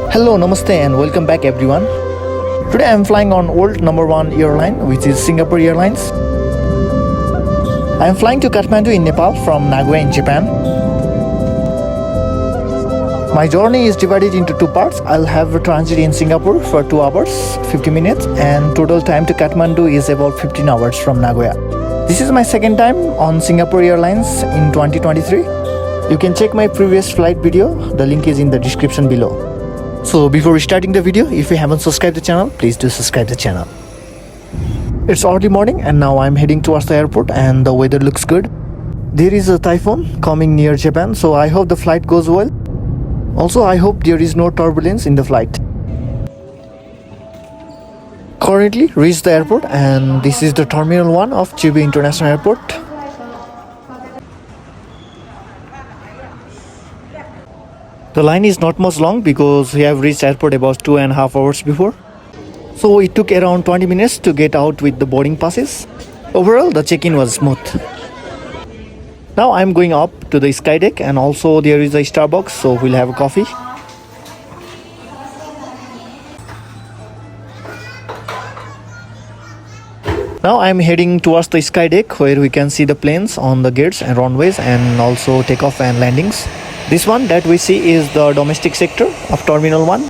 Hello, namaste, and welcome back, everyone. Today I am flying on old number one airline, which is Singapore Airlines. I am flying to Kathmandu in Nepal from Nagoya in Japan. My journey is divided into two parts. I'll have a transit in Singapore for 2 hours, 50 minutes, and total time to Kathmandu is about 15 hours from Nagoya. This is my second time on Singapore Airlines in 2023. You can check my previous flight video. The link is in the description below. So before starting the video, if you haven't subscribed the channel, please do subscribe the channel. It's early morning and now I'm heading towards the airport and the weather looks good. There is a typhoon coming near Japan, so I hope the flight goes well. Also, I hope there is no turbulence in the flight. Currently reached the airport and this is the Terminal 1 of Chiba International Airport. The line is not much long because we have reached airport about 2.5 hours before. So it took around 20 minutes to get out with the boarding passes. Overall, the check-in was smooth. Now I'm going up to the sky deck and also there is a Starbucks, so we'll have a coffee. Now I'm heading towards the sky deck where we can see the planes on the gates and runways and also takeoff and landings. This one that we see is the domestic sector of Terminal 1.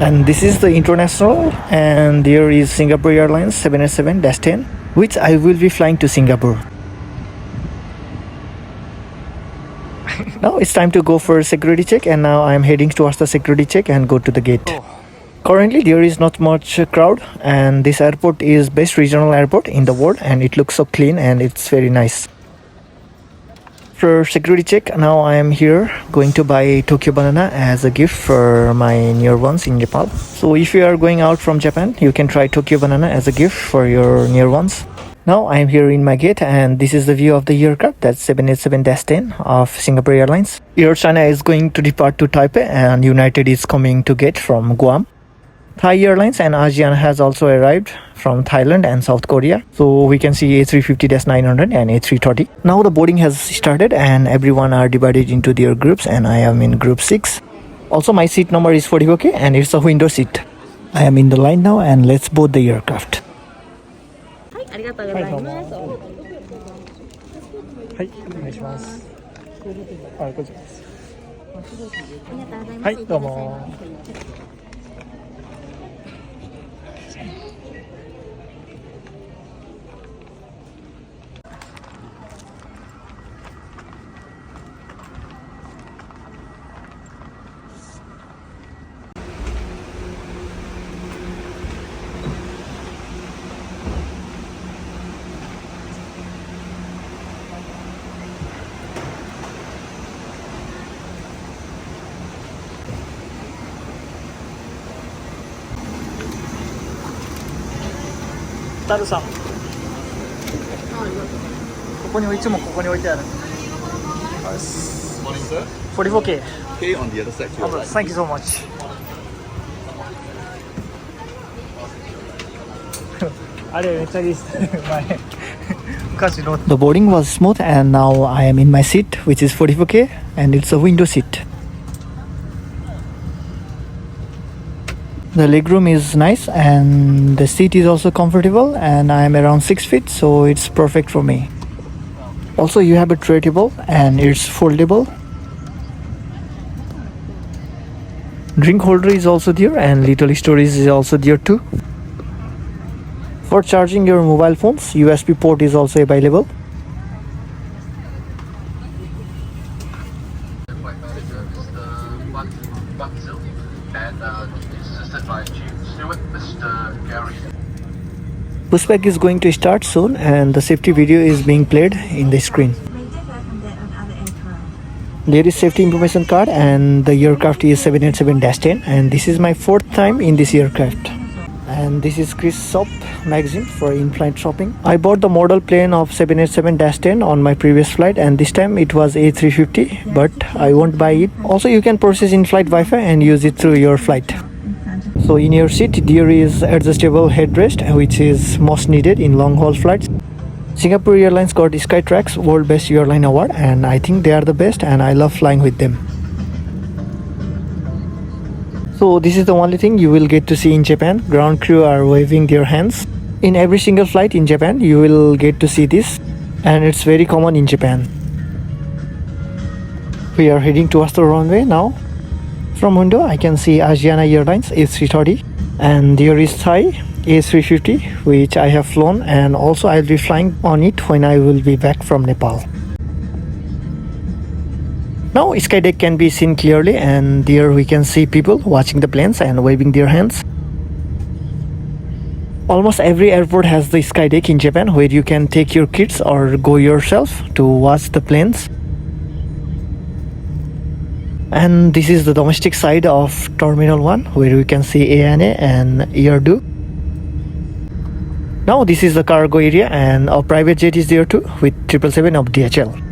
And this is the international, and there is Singapore Airlines 787-10, which I will be flying to Singapore. Now it's time to go for a security check, and now I'm heading towards the security check and go to the gate. Currently there is not much crowd, and this airport is best regional airport in the world, and it looks so clean and it's very nice. For security check, now I am here going to buy Tokyo Banana as a gift for my near ones in Nepal. So if you are going out from Japan, you can try Tokyo Banana as a gift for your near ones. Now I am here in my gate and this is the view of the aircraft. That's 787-10 of Singapore Airlines. Air China is going to depart to Taipei and United is coming to gate from Guam. Thai Airlines and ASEAN has also arrived from Thailand and South Korea. So we can see A350-900 and A330. Now the boarding has started and everyone are divided into their groups and I am in group 6. Also my seat number is 44K and it's a window seat. I am in the line now and let's board the aircraft. ありがとうございます。はい、お願いします。あ、こちらです。はい、どうも。タルさん、ここにいつもここに置いてある。Morning, sir. 44K. Okay, on the other side. To your right. Thank you so much. あれめっちゃいいです。前。昔の。The boarding was smooth and now I am in my seat, which is 44K, and it's a window seat. The legroom is nice and the seat is also comfortable and I am around 6 feet, so it's perfect for me. Also you have a tray table and it's foldable. Drink holder is also there and little storage is also there too. For charging your mobile phones, USB port is also available. Pushback is going to start soon and the safety video is being played in the screen. There is safety information card and the aircraft is 787-10 and this is my 4th time in this aircraft. And this is Chris Shop magazine for in-flight shopping. I bought the model plane of 787-10 on my previous flight and this time it was A350, but I won't buy it. Also you can purchase in-flight Wi-Fi and use it through your flight. So in your seat there is adjustable headrest which is most needed in long-haul flights. Singapore Airlines got Skytrax World Best Airline Award and I think they are the best and I love flying with them. So this is the only thing you will get to see in Japan. Ground crew are waving their hands. In every single flight in Japan, you will get to see this, and it's very common in Japan. We are heading towards the runway now. From window, I can see Asiana Airlines A330, and there is Thai A350, which I have flown, and also I'll be flying on it when I will be back from Nepal. Now Skydeck can be seen clearly, and there we can see people watching the planes and waving their hands. Almost every airport has the Skydeck in Japan, where you can take your kids or go yourself to watch the planes. And this is the domestic side of Terminal 1, where we can see ANA and Erdo. Now this is the cargo area, and a private jet is there too, with 777 of DHL.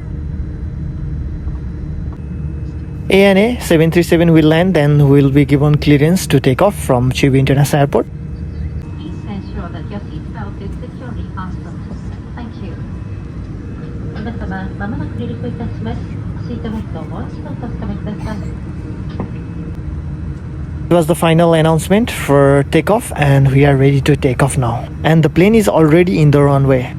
ANA 737 will land and will be given clearance to take off from Chiba International Airport. Please ensure that your seatbelt is securely fastened. Thank you. 皆様、まもなく離陸いたします。シートベルトをもう一度お確かめください。It was the final announcement for takeoff, and we are ready to take off now. And the plane is already in the runway.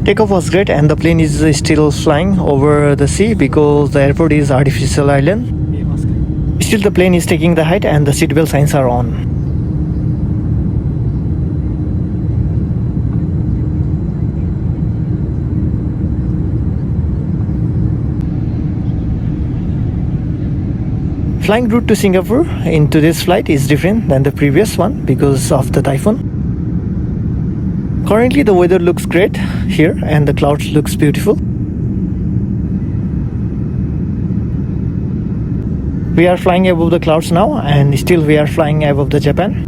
Takeoff was great, and the plane is still flying over the sea because the airport is artificial island. Still the plane is taking the height, and the seatbelt signs are on. Flying route to Singapore in today's flight is different than the previous one because of the typhoon. Currently the weather looks great here, and the clouds looks beautiful. We are flying above the clouds now, and still we are flying above the Japan.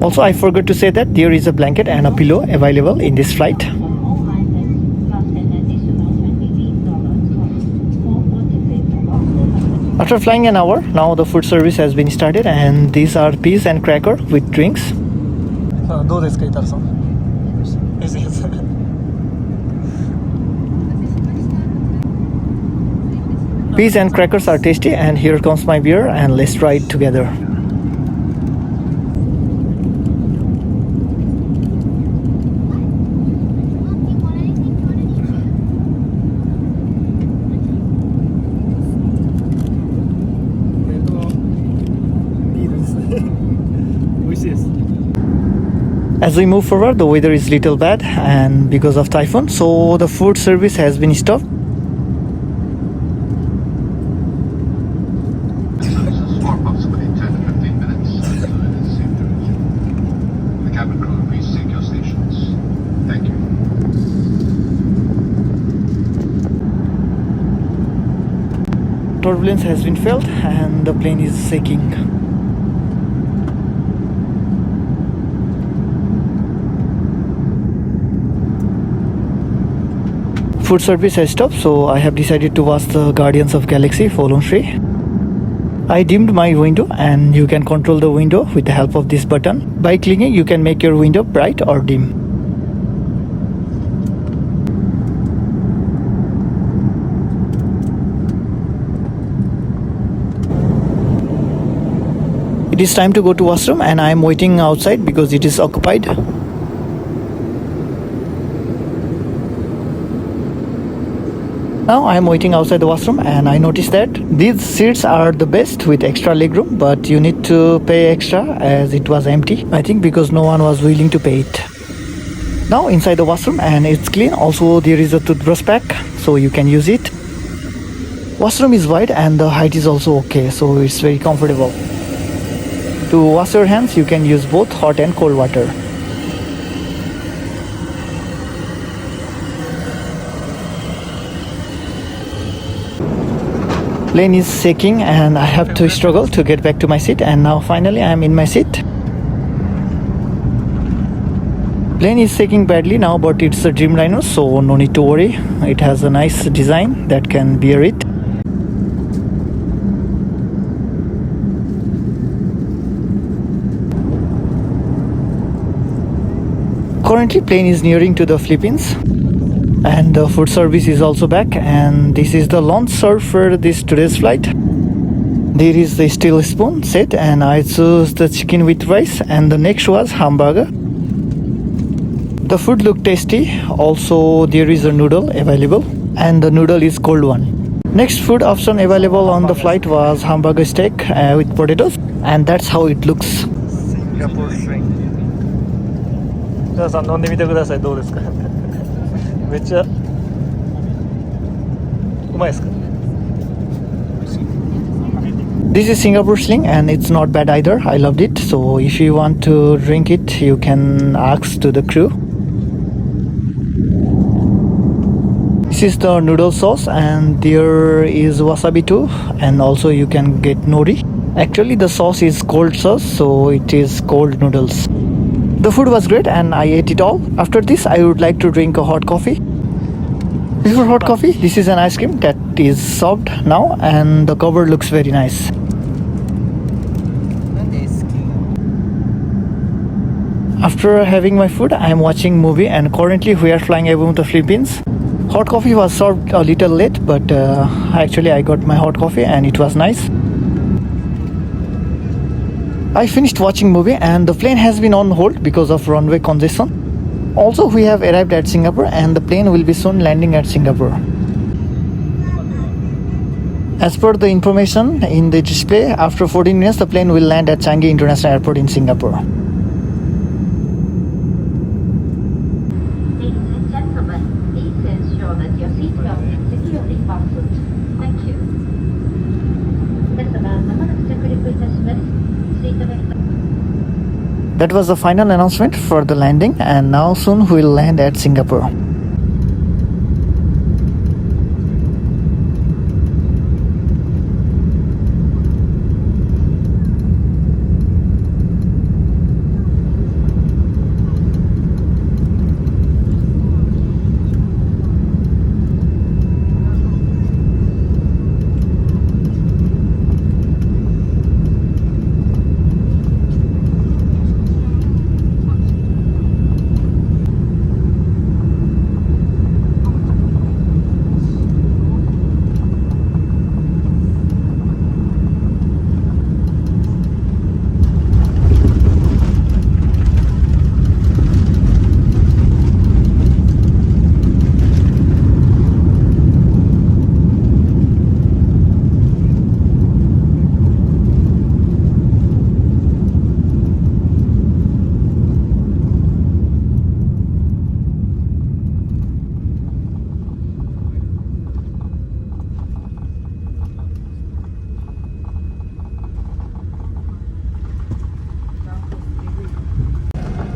Also, I forgot to say that there is a blanket and a pillow available in this flight. After flying an hour, now the food service has been started, and these are peas and cracker with drinks. どうですか、イタルさん。美味しいです。Peas and crackers are tasty, and here comes my beer, and let's try it together. As we move forward, the weather is little bad, and because of typhoon, so the food service has been stopped. For approximately 10 to 15 minutes until it is safe to resume. The cabin crew, please take your stations. Thank you. Turbulence has been felt, and the plane is shaking. Food service has stopped, so I have decided to watch the Guardians of Galaxy Fallen Free. I dimmed my window, and you can control the window with the help of this button. By clicking, you can make your window bright or dim. It is time to go to washroom and I am waiting outside because it is occupied. Now I am waiting outside the washroom and I noticed that these seats are the best with extra legroom, but you need to pay extra as it was empty. I think because no one was willing to pay it. Now inside the washroom and it's clean. Also there is a toothbrush pack so you can use it. Washroom is wide and the height is also okay, so it's very comfortable. To wash your hands you can use both hot and cold water. Plane is shaking and I have to struggle to get back to my seat, and now finally I am in my seat. Plane is shaking badly now, but it's a Dreamliner, so no need to worry. It has a nice design that can bear it. Currently plane is nearing to the Philippines. And the food service is also back, and this is the lunch served for this today's flight. There is the steel spoon set and I chose the chicken with rice, and the next was hamburger. The food looked tasty. Also there is a noodle available and the noodle is cold one. Next food option available on the flight was hamburger steak with potatoes, and that's how it looks. Singapore shrimp. 皆さん飲んでみてください。どうですか？めっちゃうまいですか？ This is Singapore Sling and it's not bad either. I loved it. So if you want to drink it, you can ask to the crew. This is the noodle sauce and there is wasabi too, and also you can get nori. Actually the sauce is cold sauce, so it is cold noodles. The food was great and I ate it all. After this, I would like to drink a hot coffee. Before hot coffee, this is an ice cream that is served now and the cover looks very nice. After having my food, I am watching movie and currently we are flying above the Philippines. Hot coffee was served a little late, but actually I got my hot coffee and it was nice. I finished watching movie and the plane has been on hold because of runway congestion. Also we have arrived at Singapore and the plane will be soon landing at Singapore. As per the information in the display, after 14 minutes the plane will land at Changi International Airport in Singapore. Ladies and gentlemen, please ensure that your seatbelt is securely fastened. Thank you. 皆様、まもなく着陸いたします。 That was the final announcement for the landing, and now soon we will land at Singapore.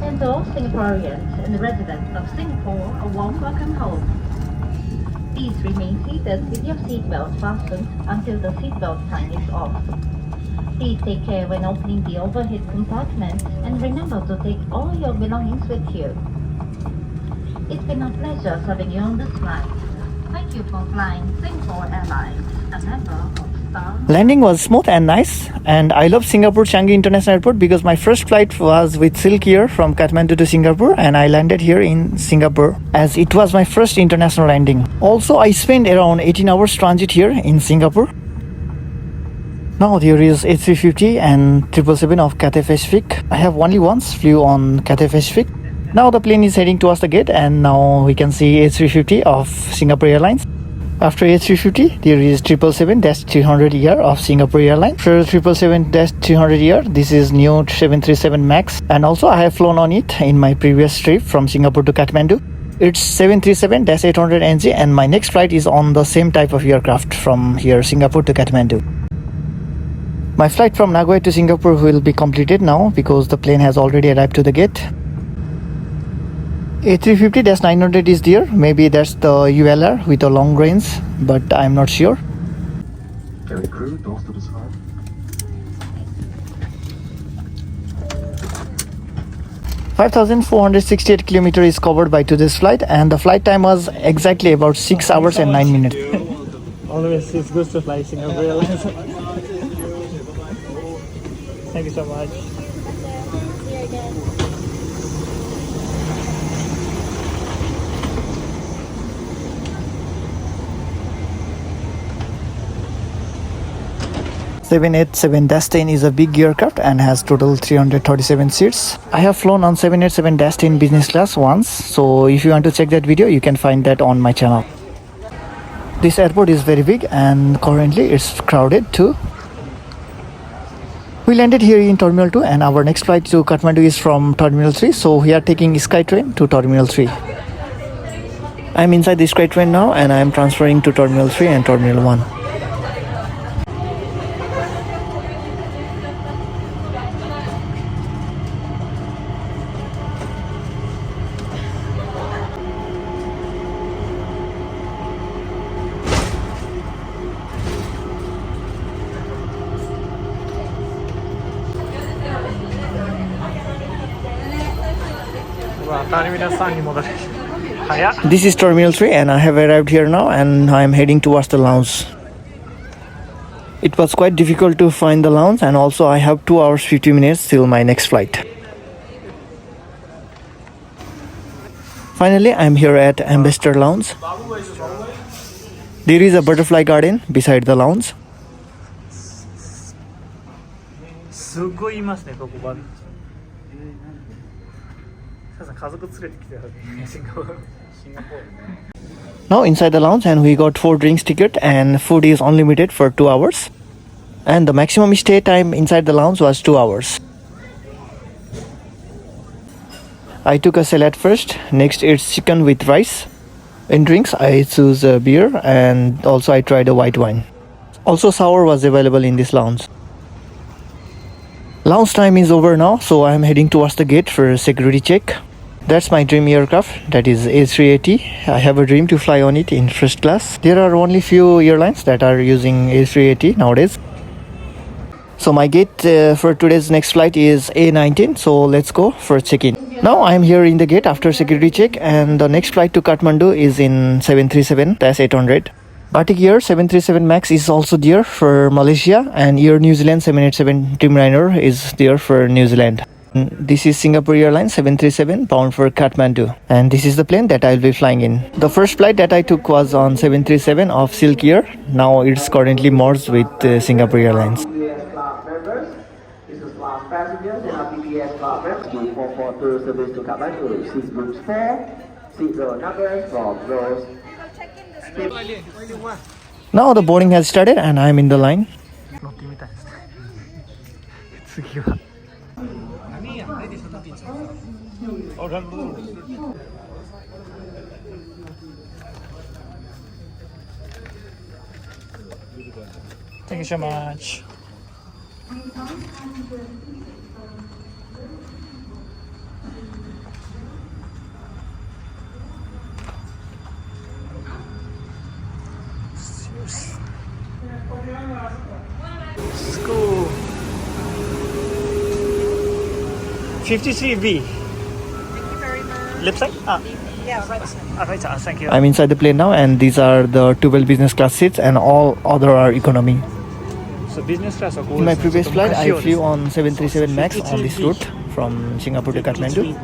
And all Singaporeans and residents of Singapore, a warm welcome home. Please remain seated with your seatbelt fastened until the seatbelt sign is off. Please take care when opening the overhead compartments and remember to take all your belongings with you. It's been a pleasure serving you on this flight. Thank you for flying Singapore Airlines, a member of Star. Landing was smooth and nice, and I love Singapore Changi International Airport because my first flight was with Silk Air from Kathmandu to Singapore, and I landed here in Singapore as it was my first international landing. Also, I spent around 18 hours transit here in Singapore. Now there is A350 and 777 of Cathay Pacific. I have only once flew on Cathay Pacific. Now the plane is heading towards the gate, and now we can see A350 of Singapore Airlines. After A350, there is 777-300ER of Singapore Airlines. After 777-300ER, this is new 737 MAX, and also I have flown on it in my previous trip from Singapore to Kathmandu. It's 737-800NG, and my next flight is on the same type of aircraft from here, Singapore to Kathmandu. My flight from Nagoya to Singapore will be completed now because the plane has already arrived to the gate. A350-900 is there. Maybe that's the ULR with a long range, but I'm not sure. Carry crew, doors to the side. (5,468 kilometers is covered by today's flight, and the flight time was exactly about 6 hours and 9 minutes. Always it's good to fly Singapore Airlines. Thank you so much. (787-10) is a big aircraft and has total 337 seats. I have flown on 787-10 business class once, so if you want to check that video, you can find that on my channel. This airport is very big and currently it's crowded too. We landed here in Terminal 2 and our next flight to Kathmandu is from Terminal 3, so we are taking SkyTrain to Terminal 3. I'm inside the SkyTrain now and I'm transferring to Terminal 3 and Terminal 1. This is Terminal 3 and I have arrived here now and I am heading towards the lounge. It was quite difficult to find the lounge, and also I have 2 hours 50 minutes till my next flight. Finally, I am here at Ambassador Lounge. There is a butterfly garden beside the lounge. すごいいますね、ここは。家族連れてきてるシンガポール。Now inside the lounge, and we got 4 drinks ticket and food is unlimited for 2 hours. And the maximum stay time inside the lounge was 2 hours. I took a salad first, next it's chicken with rice. In drinks, I choose a beer and also I tried a white wine. Also sour was available in this lounge. Lounge time is over now, so I am heading towards the gate for security check. That's my dream aircraft, that is A380. I have a dream to fly on it in first class. There are only few airlines that are using A380 nowadays. So my gate for today's next flight is A19, so let's go for check-in. Now I'm here in the gate after security check, and the next flight to Kathmandu is in 737-800. Batik Air 737 MAX is also there for Malaysia, and Air New Zealand 787 Dreamliner is there for New Zealand. This is Singapore Airlines 737 bound for Kathmandu, and this is the plane that I'll be flying in. The first flight that I took was on 737 of Silk Air. Now it's currently merged with Singapore Airlines. PBS Club members, this is last passengers in our PBS Club members. 442 service to Kathmandu. Seat groups 4, seat row numbers from rows. Now the boarding has started and I'm in the line. Thank you so much. Let's go. 53B. Left side? Right side. Thank you. I'm inside the plane now, and these are the 12 business class seats and all other are economy. So business class In my previous flight, I flew on 737 MAX on this route from Singapore to Kathmandu.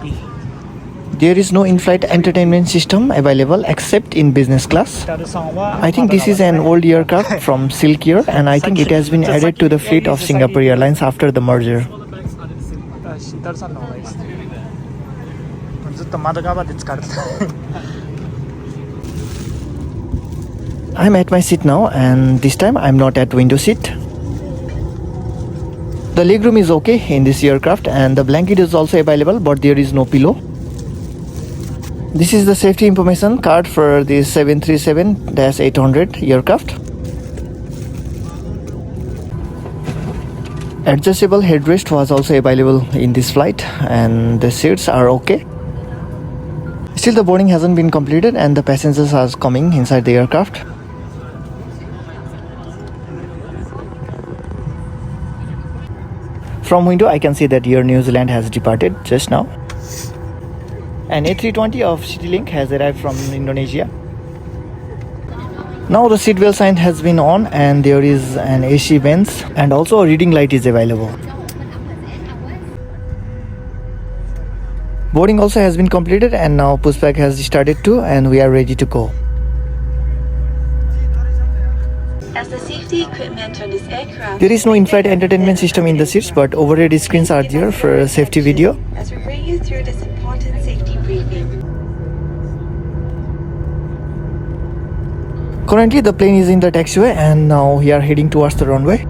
There is no in-flight entertainment system available except in business class. I think this is an old aircraft from Silk Air, and I think it has been added to the fleet of Singapore Airlines after the merger. ダルさんの方がいいですね。ずっと窓側で疲れてた。I'm at my seat now, and this time I'm not at window seat. The legroom is okay in this aircraft, and the blanket is also available, but there is no pillow. This is the safety information card for the 737-800 aircraft. Adjustable headrest was also available in this flight, and the seats are okay. Still, the boarding hasn't been completed, and the passengers are coming inside the aircraft. From window, I can see that Air New Zealand has departed just now. An A320 of CityLink has arrived from Indonesia. Now the seatbelt sign has been on, and there is an AC vents, and also a reading light is available. Boarding also has been completed, and now pushback has started too, and we are ready to go. As the safety equipment on this aircraft, There is no in-flight entertainment system in the seats, but overhead screens are there for safety video. as we bring you through this important safety briefing. Currently the plane is in the taxiway, and now we are heading towards the runway.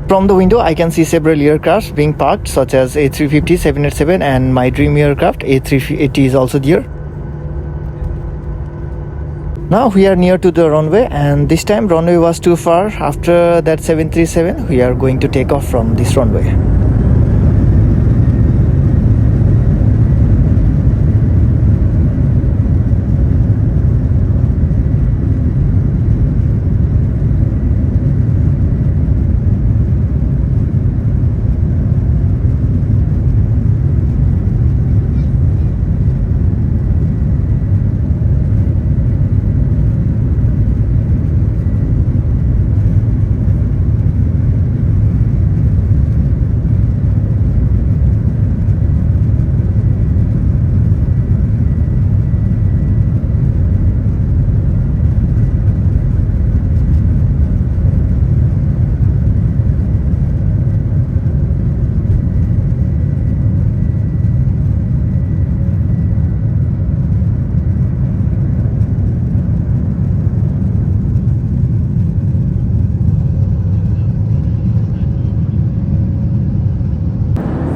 From the window, I can see several aircrafts being parked, such as A350, 787, and my dream aircraft A380 is also there. Now we are near to the runway, and this time runway was too far. After that 737, we are going to take off from this runway.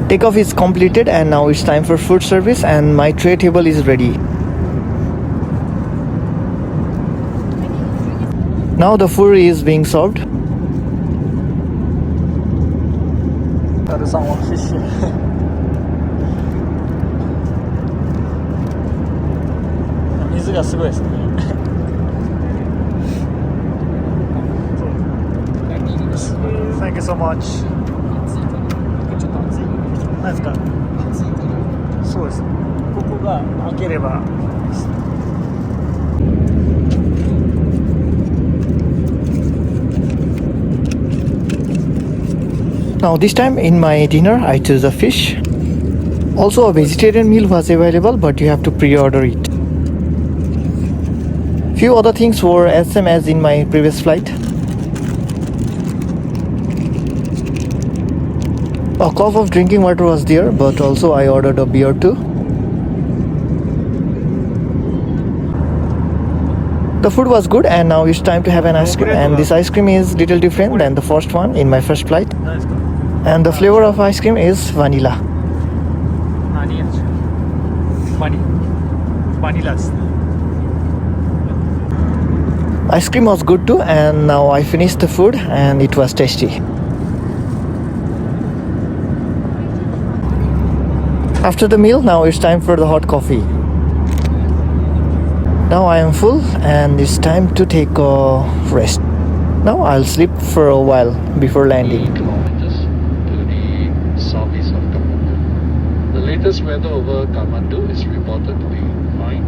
Takeoff is completed, and now it's time for food service, and my tray table is ready. Now the food is being served. ダルさんはフィッシュ。水がすごいですね。Thank you so much. 何ですか？そうです。ここが開ければ。Now this time in my dinner, I chose a fish. Also a vegetarian meal was available, but you have to pre-order it. Few other things were as same as in my previous flight. A cup of drinking water was there, but also I ordered a beer too. The food was good, and now it's time to have an ice cream, and this ice cream is little different than the first one in my first flight. 何ですか？ And the flavor of ice cream is vanilla. 何味？バニラですね。Ice cream was good too, and now I finished the food, and it was tasty. After the meal, now it's time for the hot coffee. Now I am full, and it's time to take a rest. Now I'll sleep for a while before landing. Kilometers to the southeast of Kathmandu. The latest weather over Kathmandu is reported to be fine.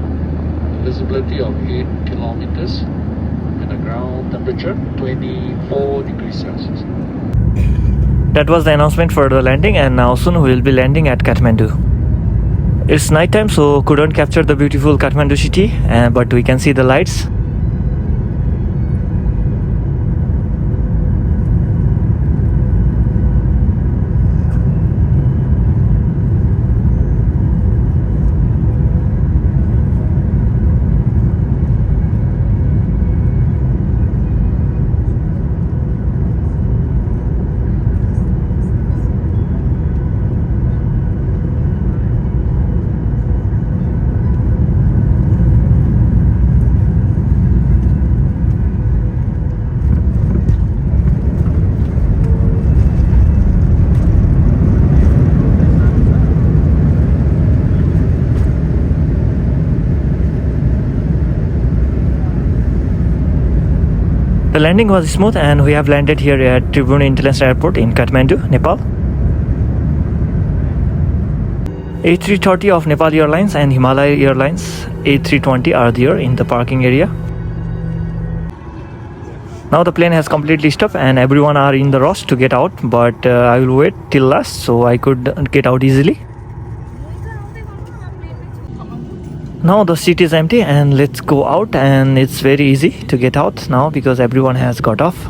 A visibility of 8 kilometers and a ground temperature 24 degrees Celsius. That was the announcement for the landing, and now soon we will be landing at Kathmandu. It's night time, so couldn't capture the beautiful Kathmandu city, but we can see the lights. The landing was smooth and we have landed here at Tribhuvan International Airport in Kathmandu, Nepal. A330 of Nepal Airlines and Himalaya Airlines A320 are there in the parking area. Now the plane has completely stopped and everyone are in the rush to get out, but I will wait till last so I could get out easily. Now the seat is empty and let's go out, and it's very easy to get out now because everyone has got off.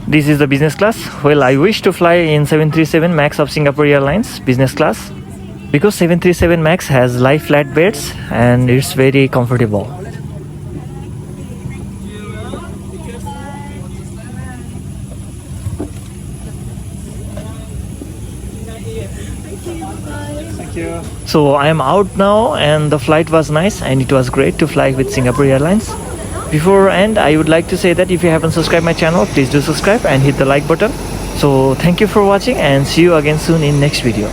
This is the business class. Well, I wish to fly in 737 MAX of Singapore Airlines business class because 737 MAX has lie flat beds and it's very comfortable. Thank you. So I am out now and the flight was nice and it was great to fly with Singapore Airlines. Before end, I would like to say that if you haven't subscribed my channel, please do subscribe and hit the like button. So thank you for watching and see you again soon in next video.